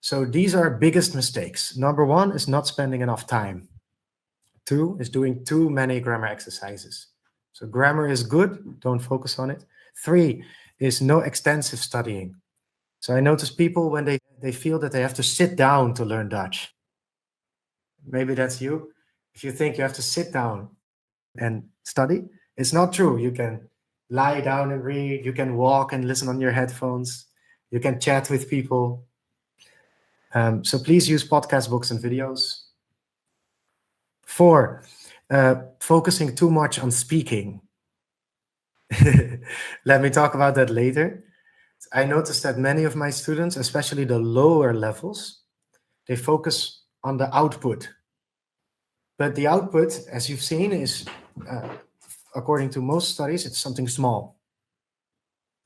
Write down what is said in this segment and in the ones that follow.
So these are biggest mistakes. Number 1 is not spending enough time. 2 is doing too many grammar exercises. So grammar is good, don't focus on it. 3 is no extensive studying. So I notice people when they feel that they have to sit down to learn Dutch. Maybe that's you. If you think you have to sit down and study, it's not true. You can lie down and read, you can walk and listen on your headphones, you can chat with people. So please use podcast, books, and videos. 4, focusing too much on speaking. Let me talk about that later. I noticed that many of my students, especially the lower levels, they focus on the output. But the output, as you've seen, is, according to most studies, it's something small,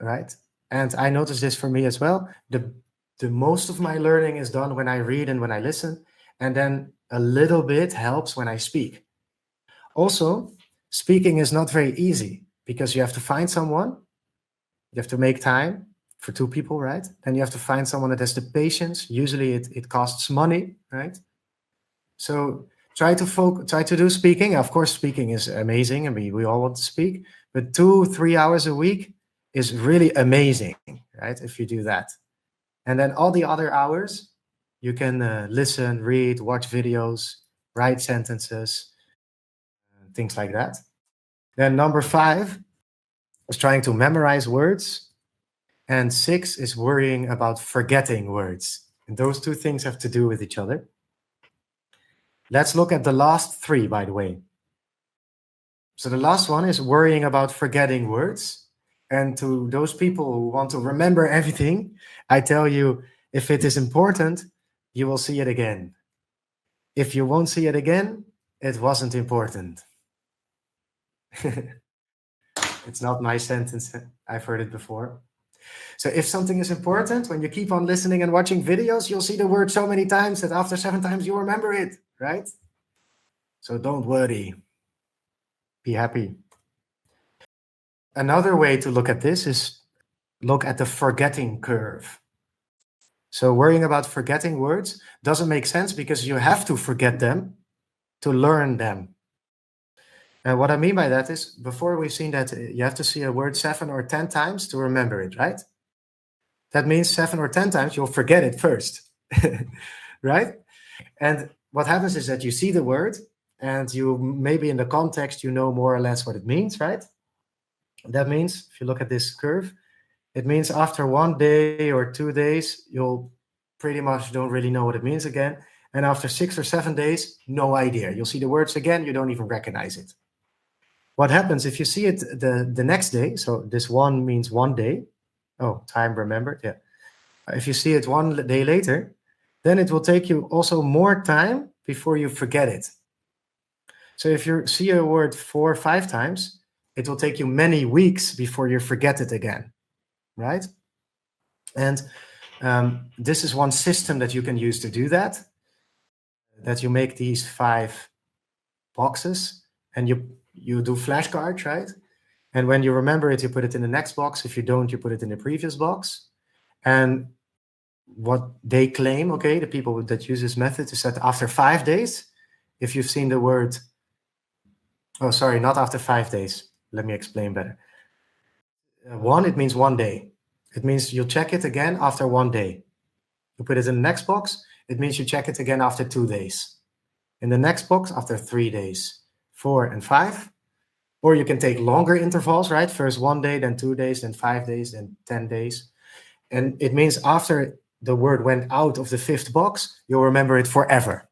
right? And I noticed this for me as well. The most of my learning is done when I read and when I listen, and then a little bit helps when I speak. Also, speaking is not very easy because you have to find someone, you have to make time for 2 people, right? Then you have to find someone that has the patience. Usually it costs money, right? So try to do speaking. Of course, speaking is amazing, and we all want to speak, but 2-3 hours a week is really amazing, right? If you do that. And then all the other hours, you can listen, read, watch videos, write sentences, things like that. Then number 5 is trying to memorize words. And 6 is worrying about forgetting words. And those 2 things have to do with each other. Let's look at the last 3, by the way. So the last one is worrying about forgetting words. And to those people who want to remember everything, I tell you, if it is important, you will see it again. If you won't see it again, it wasn't important. It's not my sentence. I've heard it before. So if something is important, when you keep on listening and watching videos, you'll see the word so many times that after 7 times you remember it, right? So don't worry. Be happy. Another way to look at this is look at the forgetting curve. So worrying about forgetting words doesn't make sense because you have to forget them to learn them. And what I mean by that is, before we've seen that you have to see a word 7 or 10 times to remember it, right? That means 7 or 10 times you'll forget it first, right? And what happens is that you see the word and you maybe in the context, you know more or less what it means, right? That means, if you look at this curve, it means after 1 day or 2 days, you'll pretty much don't really know what it means again. And after 6 or 7 days, no idea. You'll see the words again, you don't even recognize it. What happens if you see it the next day? So this 1 means 1 day. Oh, time remembered, yeah. If you see it 1 day later, then it will take you also more time before you forget it. So if you see a word 4 or 5 times, it will take you many weeks before you forget it again, right? And this is one system that you can use to do that you make these 5 boxes and you do flashcards, right? And when you remember it, you put it in the next box. If you don't, you put it in the previous box. And what they claim, okay, the people that use this method, is that after 5 days, if you've seen the word, oh, sorry, not after 5 days. Let me explain better. 1, it means 1 day. It means you'll check it again after 1 day. You put it in the next box. It means you check it again after 2 days. In the next box after 3 days, 4 and 5. Or you can take longer intervals, right? First 1 day, then 2 days, then 5 days, then 10 days. And it means after the word went out of the 5th box, you'll remember it forever.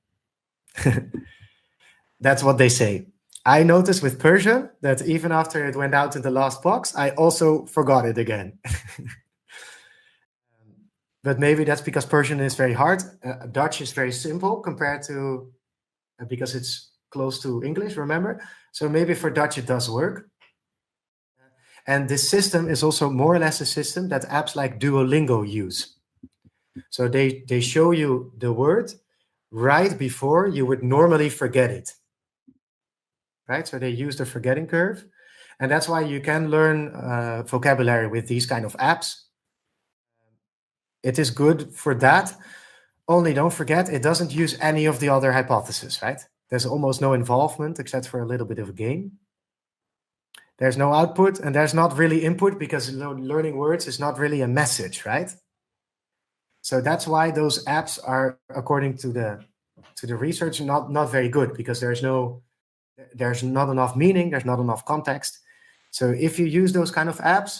That's what they say. I noticed with Persian that even after it went out in the last box, I also forgot it again. But maybe that's because Persian is very hard. Dutch is very simple compared to, because it's close to English, remember? So maybe for Dutch it does work. And this system is also more or less a system that apps like Duolingo use. So they show you the word right before you would normally forget it. Right? So they use the forgetting curve. And that's why you can learn vocabulary with these kind of apps. It is good for that. Only don't forget, it doesn't use any of the other hypotheses, right? There's almost no involvement except for a little bit of a game. There's no output and there's not really input because learning words is not really a message, right? So that's why those apps are, according to the research, not very good, because there's not enough meaning, there's not enough context. So if you use those kind of apps,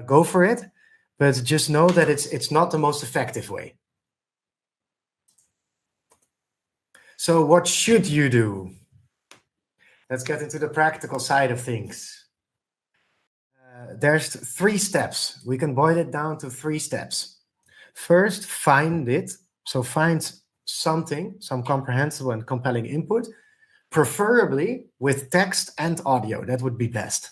go for it, but just know that it's not the most effective way. So what should you do? Let's get into the practical side of things. There's 3 steps. We can boil it down to 3 steps. First, find it. So find something, some comprehensible and compelling input, preferably with text and audio. That would be best,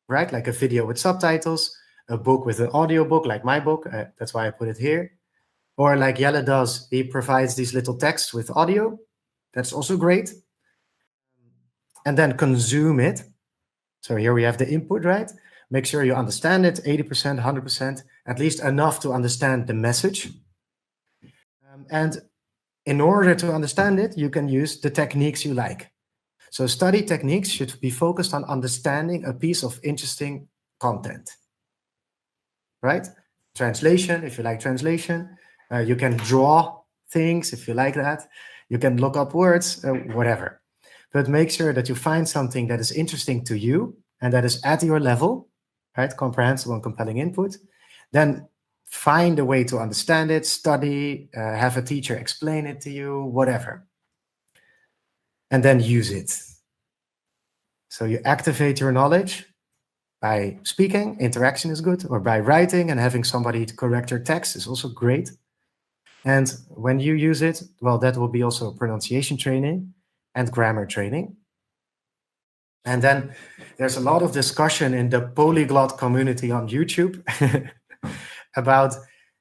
right? Like a video with subtitles, a book with an audiobook, like my book. That's why I put it here. Or like Jelle does, he provides these little texts with audio. That's also great. And then consume it. So here we have the input, right? Make sure you understand it, 80%, 100%, at least enough to understand the message. And in order to understand it, you can use the techniques you like. So study techniques should be focused on understanding a piece of interesting content, right? Translation, if you like translation. You can draw things if you like that. You can look up words, whatever. But make sure that you find something that is interesting to you and that is at your level, right? Comprehensible and compelling input. Then find a way to understand it, study, have a teacher explain it to you, whatever. And then use it. So you activate your knowledge by speaking, interaction is good, or by writing and having somebody to correct your text is also great. And when you use it, well, that will be also pronunciation training and grammar training. And then there's a lot of discussion in the polyglot community on YouTube about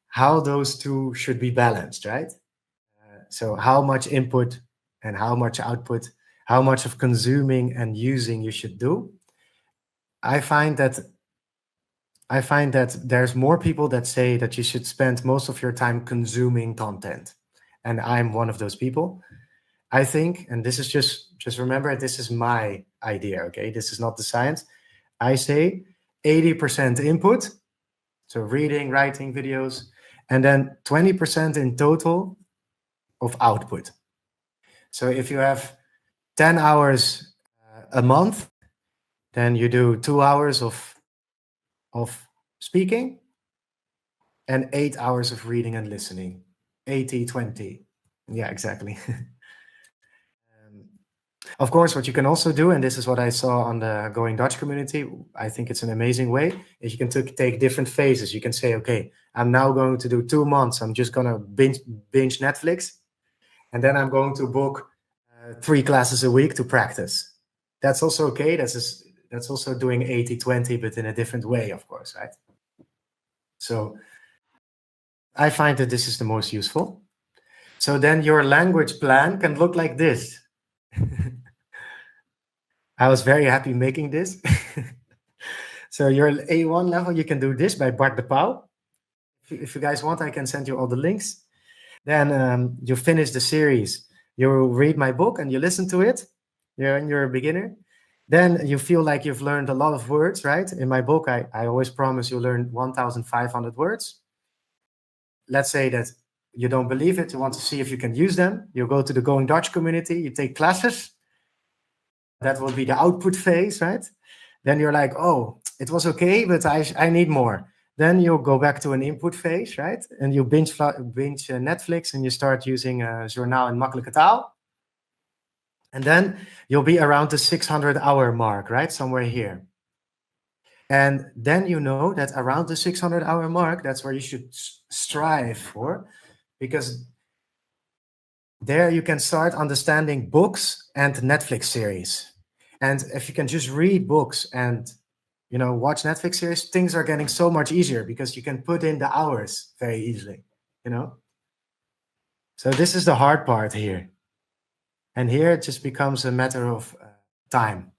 how those two should be balanced, right? So how much input and how much output, how much of consuming and using you should do. I find that there's more people that say that you should spend most of your time consuming content. And I'm one of those people. I think, and this is just remember, this is my idea, okay? This is not the science. I say 80% input, so reading, writing, videos, and then 20% in total of output. So if you have 10 hours a month, then you do 2 hours of speaking and 8 hours of reading and listening. 80-20. Yeah, exactly. Of course, what you can also do, and this is what I saw on the Going Dutch community, I think it's an amazing way, is you can take different phases. You can say, okay, I'm now going to do 2 months. I'm just going to binge Netflix. And then I'm going to book 3 classes a week to practice. That's also okay. That's also doing 80-20, but in a different way, of course, right? So I find that this is the most useful. So then your language plan can look like this. I was very happy making this. So your A1 level, you can do this by Bart de Pauw. If you guys want, I can send you all the links. Then you finish the series. You read my book and you listen to it. You're a beginner. Then you feel like you've learned a lot of words, right? In my book, I always promise you learn 1,500 words. Let's say that you don't believe it. You want to see if you can use them. You go to the Going Dutch community. You take classes. That will be the output phase, right? Then you're like, oh, it was okay, but I need more. Then you'll go back to an input phase, right? And you binge Netflix and you start using Journaal in Makkelijke Taal. And then you'll be around the 600-hour mark, right? Somewhere here. And then you know that around the 600-hour mark, that's where you should strive for, because there you can start understanding books and Netflix series. And if you can just read books and, watch Netflix series, things are getting so much easier because you can put in the hours very easily, So this is the hard part here. And here it just becomes a matter of time.